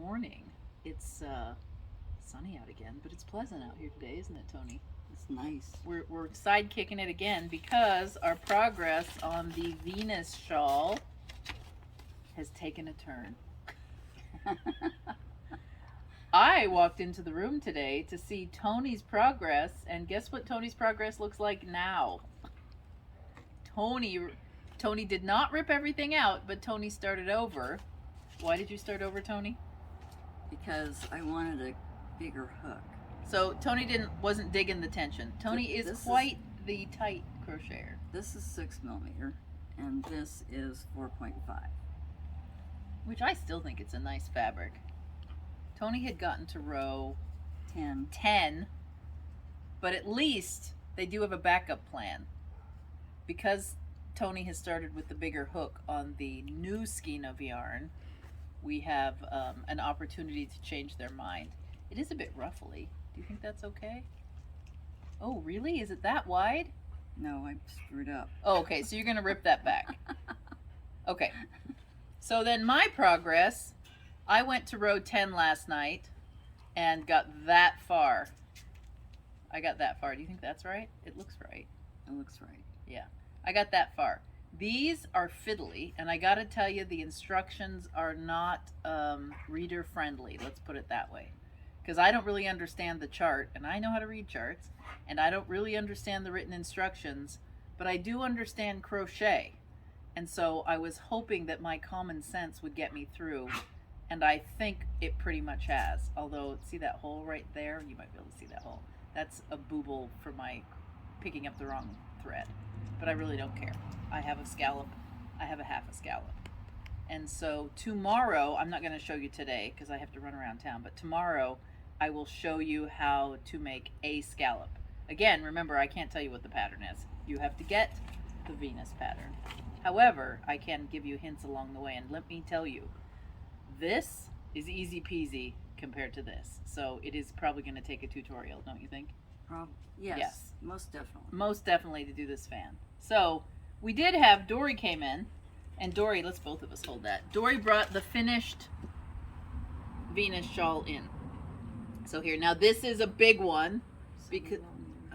morning. It's sunny out again, but it's pleasant out here today, isn't it, Toni? It's nice. We're side kicking it again because our progress on the Venus shawl has taken a turn. I walked into the room today to see Toni's progress, and guess what Toni's progress looks like now? Toni did not rip everything out, but Toni started over. Why did you start over, Toni? Because I wanted a bigger hook. So Toni wasn't digging the tension. Toni is quite the tight crocheter. This is 6mm, and this is 4.5. Which I still think it's a nice fabric. Toni had gotten to row 10, but at least they do have a backup plan. Because Toni has started with the bigger hook on the new skein of yarn, we have an opportunity to change their mind. It is a bit ruffly. Do you think that's okay? Oh, really? Is it that wide? No, I screwed up. Oh, okay, so you're going to rip that back. Okay. So then my progress, I went to row 10 last night and got that far. I got that far. Do you think that's right? It looks right. It looks right. Yeah, I got that far. These are fiddly, and I gotta tell you, the instructions are not reader friendly. Let's put it that way. Because I don't really understand the chart, and I know how to read charts, and I don't really understand the written instructions, but I do understand crochet. And so I was hoping that my common sense would get me through, and I think it pretty much has. Although, see that hole right there? You might be able to see that hole. That's a booble for my picking up the wrong thread. But I really don't care. I have a scallop. I have a half a scallop. And so tomorrow, I'm not going to show you today because I have to run around town, but tomorrow I will show you how to make a scallop. Again, remember, I can't tell you what the pattern is. You have to get the Venus pattern. However, I can give you hints along the way, and let me tell you, this is easy peasy compared to this. So it is probably going to take a tutorial, don't you think? Yes, most definitely. Most definitely to do this fan. So we did have, Dory came in, and Dory, let's both of us hold that. Dory brought the finished Venus shawl in. So here, now this is a big one. Because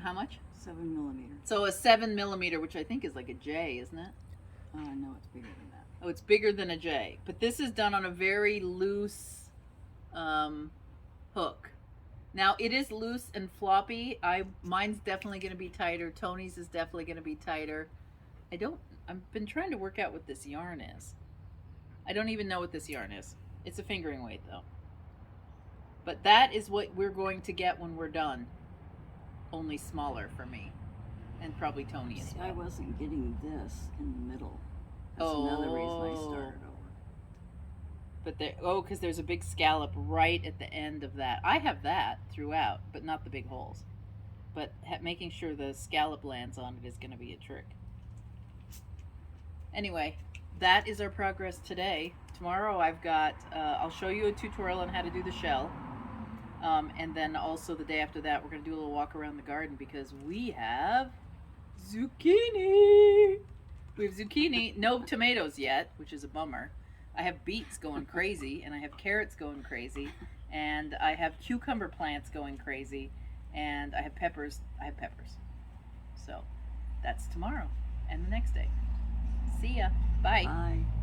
how much? 7mm. So a 7mm, which I think is like a J, isn't it? No, it's bigger than that. Oh, it's bigger than a J. But this is done on a very loose hook. Now it is loose and floppy. Mine's definitely going to be tighter. Toni's is definitely going to be tighter. I've been trying to work out what this yarn is. I don't even know what this yarn is. It's a fingering weight though. But that is what we're going to get when we're done. Only smaller for me. And probably Toni as well. I wasn't getting this in the middle. That's another reason I started over. But because there's a big scallop right at the end of that. I have that throughout, but not the big holes. But making sure the scallop lands on it is going to be a trick. Anyway, that is our progress today. Tomorrow I've got, I'll show you a tutorial on how to do the shell. And then also the day after that, we're going to do a little walk around the garden because we have zucchini. We have zucchini, no tomatoes yet, which is a bummer. I have beets going crazy, and I have carrots going crazy, and I have cucumber plants going crazy, and I have peppers. So that's tomorrow and the next day. See ya. Bye. Bye.